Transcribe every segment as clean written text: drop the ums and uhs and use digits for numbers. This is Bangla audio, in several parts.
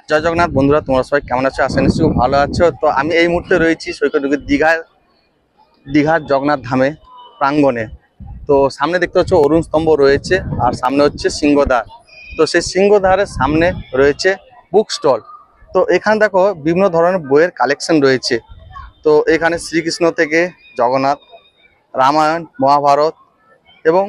জয় জগন্নাথ বন্ধুরা, তোমরা সবাই কেমন আছো? আশা নিশ্চয়ই ভালো আছো। তো আমি এই মুহূর্তে রয়েছি সৈকতদ্বীপের দীঘার জগন্নাথ ধামে প্রাঙ্গণে। তো সামনে দেখতে পাচ্ছ অরুণ স্তম্ভ রয়েছে, আর সামনে হচ্ছে সিংহদ্বার। তো সেই সিংহদ্বারের সামনে রয়েছে বুক স্টল। তো এখানে দেখো বিভিন্ন ধরনের বইয়ের কালেকশন রয়েছে। তো এখানে শ্রীকৃষ্ণ থেকে জগন্নাথ, রামায়ণ, মহাভারত এবং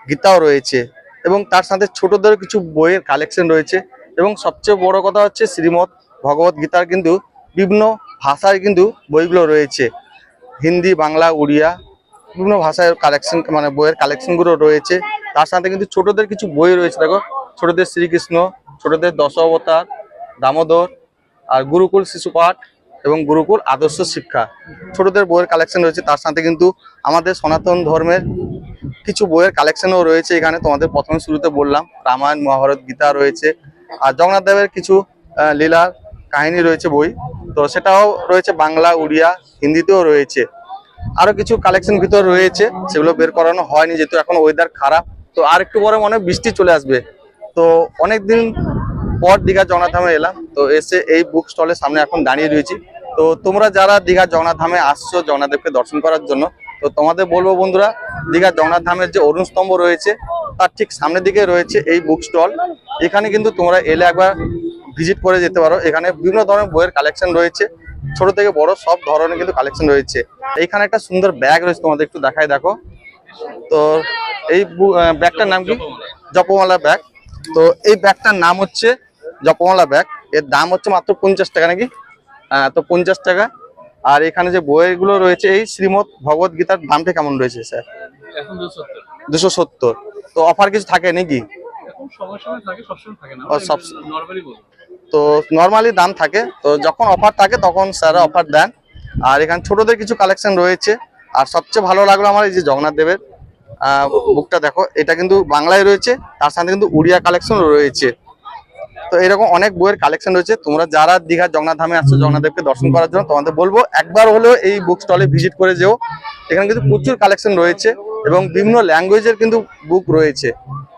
গীতাও রয়েছে, এবং তার সাথে ছোটদের কিছু বইয়ের কালেকশন রয়েছে। এবং সবচেয়ে বড় কথা হচ্ছে শ্রীমদ্ ভগবত গীতার কিন্তু বিভিন্ন ভাষায় কিন্তু বইগুলো রয়েছে, হিন্দি, বাংলা, উড়িয়া, বিভিন্ন ভাষায় কালেকশন, মানে বইয়ের কালেকশনগুলো রয়েছে। তার সাথে কিন্তু ছোটদের কিছু বই রয়েছে। দেখো, ছোটদের শ্রীকৃষ্ণ, ছোটদের দশ অবতার, দামোদর, আর গুরুকুল শিশুপাঠ এবং গুরুকুল আদর্শ শিক্ষা, ছোটদের বইয়ের কালেকশন রয়েছে। তার সাথে কিন্তু আমাদের সনাতন ধর্মের কিছু বইয়ের কালেকশনও রয়েছে এখানে। তোমাদের প্রথমে শুরুতে বললাম রামায়ণ, মহাভারত, গীতা রয়েছে। আর জগন্নাথ দেবের কিছু লীলার কাহিনী রয়েছে বই, তো সেটাও রয়েছে বাংলা, উড়িয়া, হিন্দিতেও রয়েছে। আরো কিছু কালেকশন ভিতর রয়েছে, সেগুলো বের করানো হয়নি যেহেতু এখন ওয়েদার খারাপ। তো আর একটু পরে মনে হয় বৃষ্টি চলে আসবে। তো অনেকদিন পর দীঘা জগন্নাথ ধামে এলাম, তো এসে এই বুক স্টলের সামনে এখন দাঁড়িয়ে রয়েছি। তো তোমরা যারা দীঘা জগন্নাথ ধামে আসছো জগন্নাথ দেবকে দর্শন করার জন্য, তো তোমাদের বলবো বন্ধুরা, দীঘা জগন্নাথ ধামের যে অরুণ স্তম্ভ রয়েছে তার ঠিক সামনের দিকে রয়েছে এই বুক স্টল। এখানে কিন্তু তোমরা এলে একবার ভিজিট করে যেতে পারো। এখানে বিভিন্ন ধরনের বইয়ের কালেকশন রয়েছে, ছোট থেকে বড় সব ধরনের কিন্তু কালেকশন রয়েছে। এইখানে একটা সুন্দর ব্যাগ রয়েছে, তোমাদের একটু দেখাই, দেখো। তো এই ব্যাগটার নাম কি? জপমালা ব্যাগ। তো এই ব্যাগটার নাম হচ্ছে জপমালা ব্যাগ। এর দাম হচ্ছে মাত্র 50 টাকা নাকি? তো 50 টাকা। আর এখানে যে বইগুলো রয়েছে, এই শ্রীমদ্ ভগবত গীতার দামটা কেমন রয়েছে স্যার? এখন 270। তো অফার কিছু থাকে নাকি? এখন সময় থাকে, সবসময় থাকে না, সব নরমালি বলবো। তো নর্মালি দাম থাকে, তো যখন অফার থাকে তখন স্যার অফার দেন। আর এখানে ছোটদের কিছু কালেকশন রয়েছে। আর সবচেয়ে ভালো লাগলো আমার এই যে জগন্নাথ দেবের বুকটা, দেখো এটা কিন্তু বাংলায় রয়েছে, তার সাথে কিন্তু উড়িয়া কালেকশনও রয়েছে। তো এরকম অনেক বইয়ের কালেকশন রয়েছে। তোমরা যারা দীঘা জগন্নাথ ধামে আসছো জগন্নাথ দেবকে দর্শন করার জন্য, তোমাদের বলবো একবার হলেও এই বুক স্টলে ভিজিট করে যেও। এখানে কিন্তু প্রচুর কালেকশন রয়েছে এবং বিভিন্ন ল্যাঙ্গুয়েজের কিন্তু বুক রয়েছে।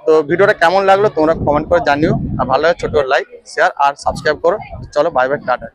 তো ভিডিওটা কেমন লাগলো তোমরা কমেন্ট করে জানিও। আর ভালো লাগে ছোট লাইক, শেয়ার আর সাবস্ক্রাইব করো। চলো, বাই বাই, টাটা।